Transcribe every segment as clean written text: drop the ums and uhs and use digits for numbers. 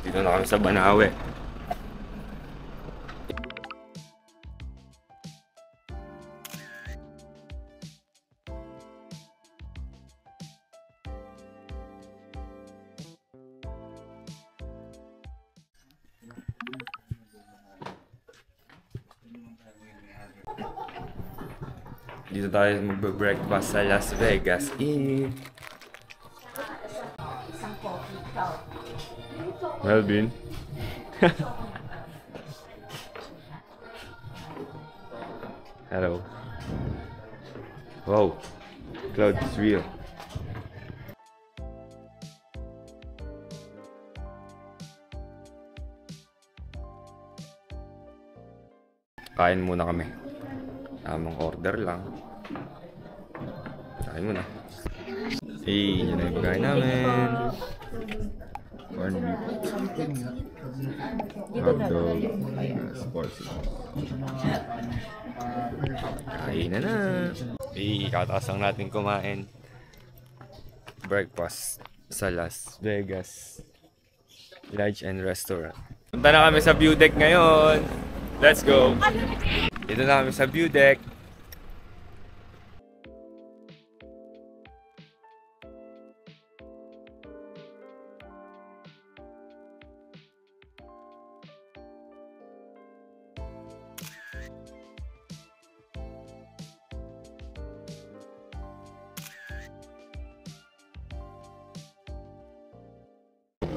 Dito na kami sa Banawe. Dito tayo magbe-breakfast sa Las Vegas. Melvin. Hello. Wow. Cloud is real. Kain muna kami. Tamang order lang. Kain muna. Yun na yung pagkain namin. Corned beef. Hotdog. Sports. Kain na. Kataas lang natin kumain. Breakfast sa Las Vegas Lodge and Restaurant. Punta na kami sa view deck ngayon. Let's go! Dito na kami sa view deck.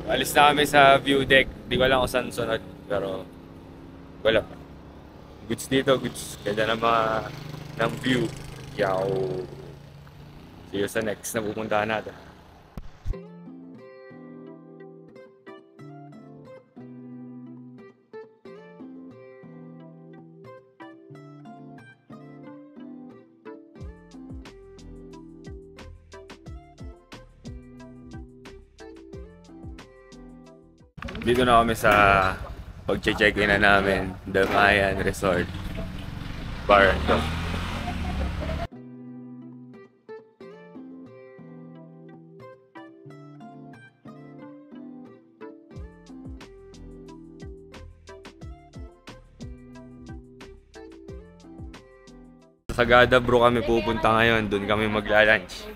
Alis na kami sa view deck. Di ko alam kung saan sunod, pero wala. Goods dito, goods. Ganda ng mga ng view. Yaw. See you sa next na pupuntahan natin. Dito na kami sa pag-check-in na namin, The Mayan Resort Bar. Sa Sagada bro kami pupunta ngayon, doon kami magla-lunch.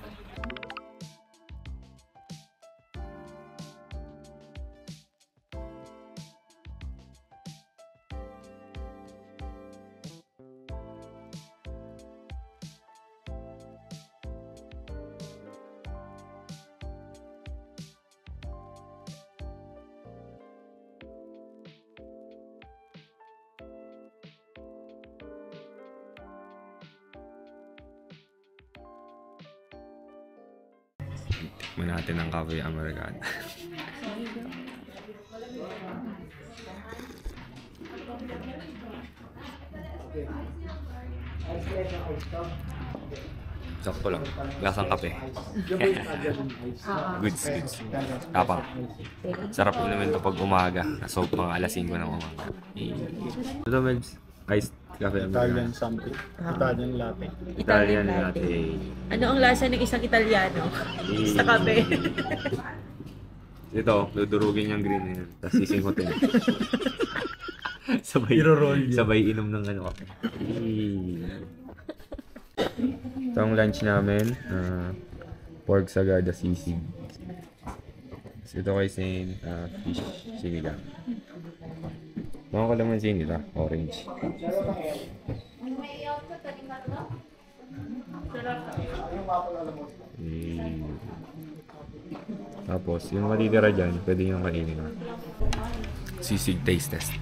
Tikman natin ang Cafe Americano. Sakto lang. Lasang kape. Goods, goods. Tapang. Sarap po naman ito pag umaga. So, mga alas 5 ng umaga. Ito, Meds. Iced Cafe Americano. Italian something. Italian latte. Italian latte. Ano ang lasa ng isang Italiano? Sa kape. Ito, dudurugin yung green na yun. Tapos sisingutin. sabay inom ng ano kape. Ito ang lunch namin. Pork sagada sisig. Ito kay Saint fish sinigang. Mga kalamansi nila, orange. Tapos, yung matitira dyan, pwede nyo kainin. Sisig taste test.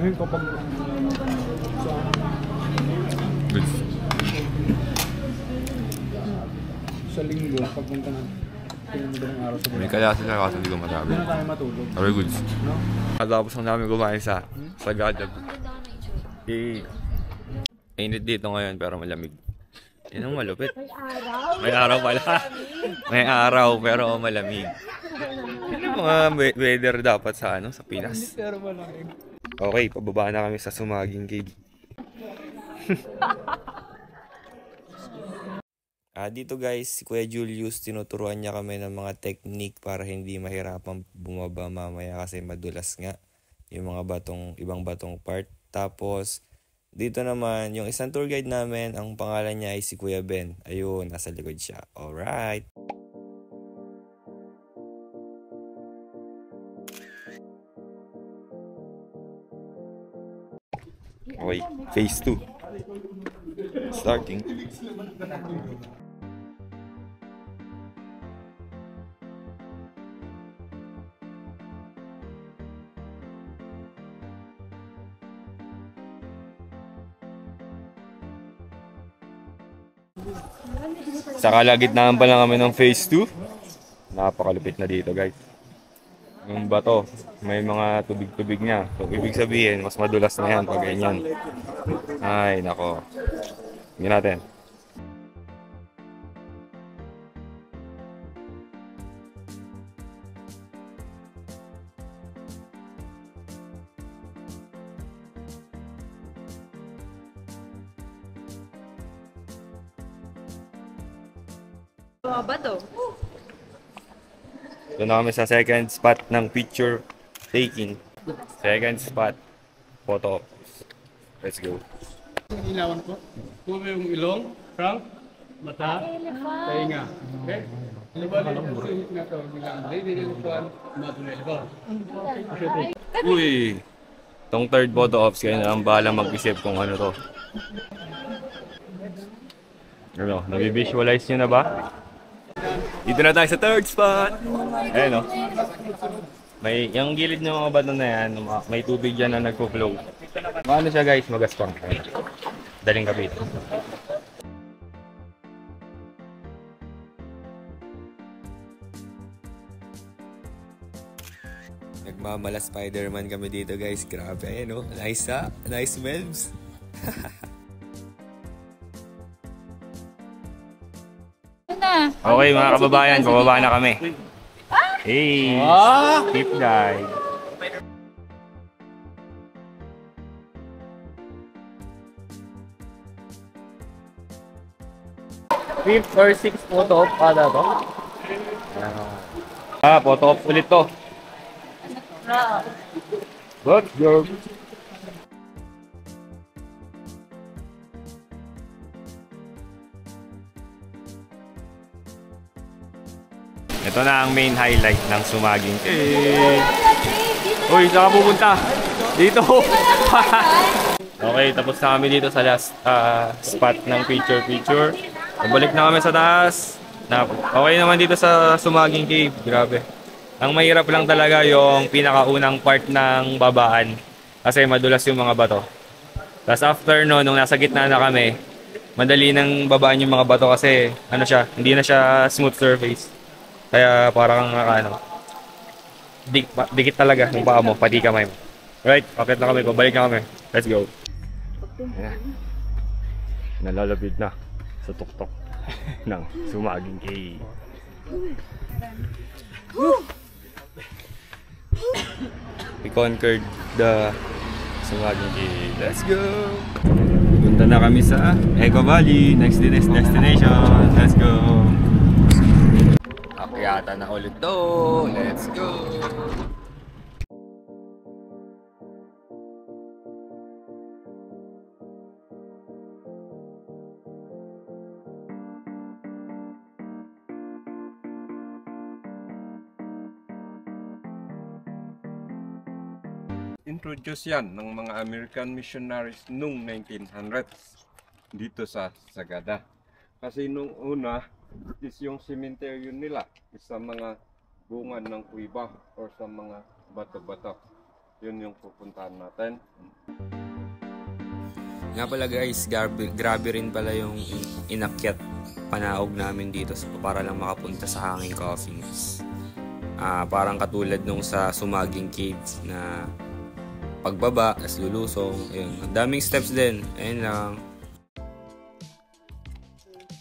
Ngayon kapag Good. sa linggo, pagpunta na pinamadaling araw sa May kalasa na kasi hindi ko masabi. Hindi na tayo matulog. Very good. No? Tapos ang namin kumain sa Sagada. Init dito ngayon pero malamig. Yan ang malupit. May araw pala. May araw pero malamig. Yan ang mga weather dapat sa ano sa Pinas. Pero malamig. Okay, pababa na kami sa Sumaging Cave. Dito guys, si Kuya Julius, tinuturuan niya kami ng mga technique para hindi mahirapang bumaba mamaya kasi madulas nga yung mga ibang batong part. Tapos, dito naman, yung isang tour guide namin, ang pangalan niya ay si Kuya Ben. Ayun, nasa likod siya. Alright. Okay, phase 2. Starting. Sa kalagitnaan pa lang kami ng phase 2. Napakalupit na dito guys. Yung bato, may mga tubig-tubig niya. So, ibig sabihin, mas madulas na yan pag ganyan. Ay, nako. Tingnan natin. Mga bato. Doon na kami sa second spot ng picture taking. Second spot, photo ops. Let's go. Ilawan ko. Kung yung ilong, trunk, mata, tainga. Okay? Uy! Tong third photo ops, kayo na lang bahala mag-isip kung ano to. Ano, nabivisualize nyo na ba? Dito na tayo sa third spot! Ayan o. Yung gilid ng mga bato na yan, may tubig dyan na nagpo-flow. Ano siya guys, magaspang. Daling kapit. Nagmamala Spider-Man kami dito guys. Grabe, ayan o. Nice ha? Nice melms. Okay mga kababayan, pababa na kami. Hey! Keep dive. Fifth or sixth photo op kada to? Photo op ulit to. Let's go! Ito na ang main highlight ng Sumaging Cave. Uy, saan ka pupunta? Dito! Okay, tapos na kami dito sa last spot ng picture-picture. Pabalik na kami sa taas. Okay naman dito sa Sumaging Cave. Grabe. Ang mahirap lang talaga yung pinakaunang part ng babaan. Kasi madulas yung mga bato. Tapos after no, nung nasa gitna na kami, madali nang babaan yung mga bato kasi ano siya, hindi na siya smooth surface. Kaya parang dikit talaga yung paa mo, pati kamay mo. Right, akit na kami, pabalik na kami. Let's go. Ayan. Nalalapit na sa tuktok ng Sumaging Cave. We conquered the Sumaging Cave. Let's go! Punta na kami sa Eco Valley, next destination. Let's go! Akyata na ulit to. Let's go! Introduce yan ng mga American missionaries noong 1900s dito sa Sagada. Kasi nung una is yung cemetery nila is sa mga bunga ng kuiba or sa mga bato-bato. Yun yung pupuntahan natin. Nga pala guys, grabe rin pala yung inakyat panaog namin dito para lang makapunta sa Hanging Coffins. Parang katulad nung sa Sumaging Caves na pagbaba, as lulusong. Ayun, ang daming steps din. Ayun lang.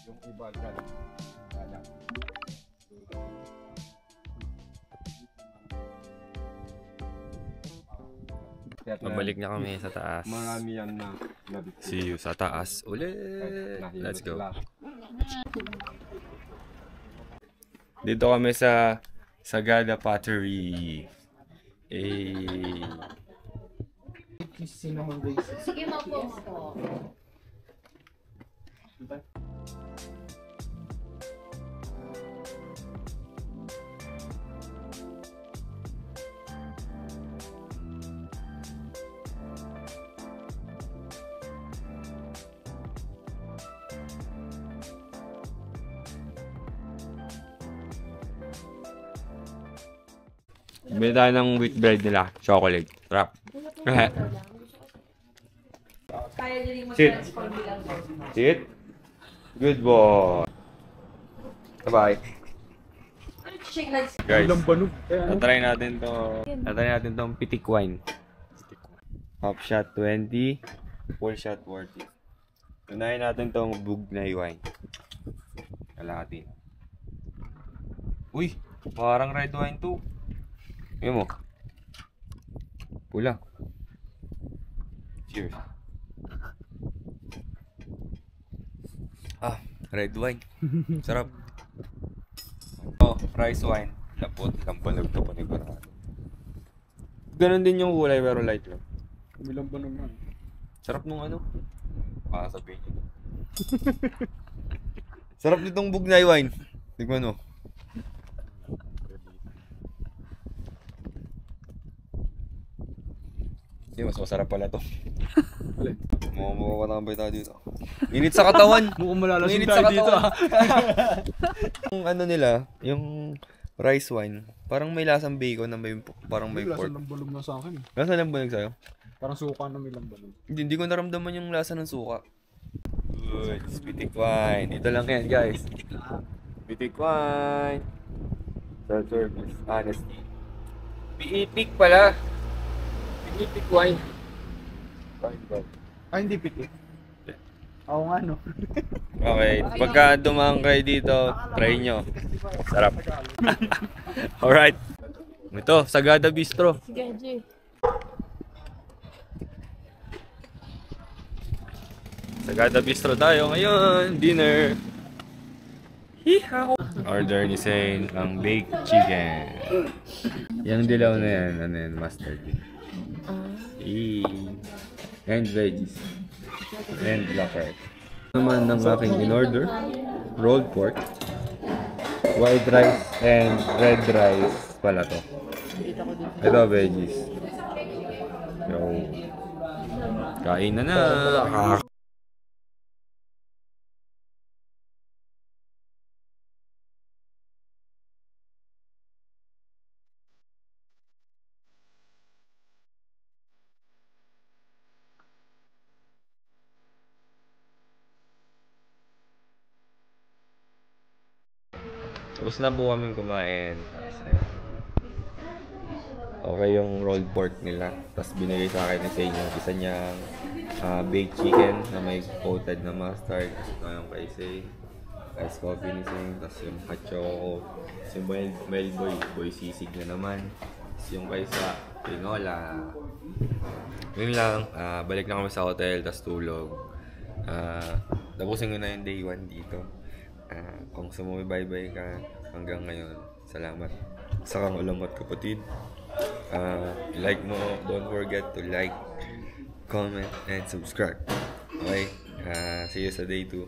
Yung iba dyan. Kaya Pabalik na kami sa taas. marami yan na nabiktima. See you sa taas ulit. Nahilo Let's go. sila. Dito kami sa Sagada Pottery. Eh, Sige, mag-post ko. bili tayo ng wheat bread nila. Chocolate. Wrap. Kaya niyo rin Sit. mag-transform bilang Sit. Good boy. Bye-bye. shake like Guys, tatry natin tong pitik wine. Half shot 20, full shot 40. Unahin natin tong bugnay wine. Kalahati. Uy, parang red wine to. Ayan mo. Pula. Cheers. Ah, red wine. Sarap. Oh, rice wine. Lapot, lambanog to pa ni Barado. Ganon din yung kulay pero light lang. Bilang ba naman? Sarap nung ano? Baka sabihin nyo. Sarap nitong bugnay wine. Tignan mo. Hindi, mas masarap pala to. Makakatambay tayo dito. Init sa katawan! Mukhang malalasing Mainit tayo sa dito katawan. ah. Yung ano nila, yung rice wine, parang may lasang bacon na may parang may May lasa pork. ng bulog na sa akin. Lasa lang bunog sa'yo? Parang suka na may lambanog. Hindi ko naramdaman yung lasa ng suka. Good, pitik wine. Dito lang yan, guys. Pitik wine. Sa service, honesty. Piitik pala. Piitik wine. Ah, hindi piti. Oo nga no. Okay, pagka dumaan kayo dito, try nyo. Sarap. Alright. Ito, Sagada Bistro. Sige, Jay. Sagada Bistro tayo ngayon. Dinner. Hihaw! Order ni Zane ang baked chicken. Yung dilaw na yan, ano yan, mustard. And veggies. And black rice. Naman ng aking in-order, rolled pork, white rice, and red rice pala to. Ito, veggies. Yo. Kain na na. Tapos na po kami kumain. Okay yung rolled pork nila. Tapos binigay sa akin ni Zane yung isa niyang baked chicken na may coated na mustard. Ito yung kay Zane. Ice coffee ni Zane. Tapos yung hot choco. Tapos yung mild boy sisig na naman. Tapos yung kay sa pinola. Yun lang. Balik na kami sa hotel. Tapos tulog. Tapusin ko na yung day 1 dito. Kung sumubay-bye ka hanggang ngayon, salamat sa kang ulamat kapatid. Like mo, don't forget to like, comment, and subscribe. Okay? See you sa day 2.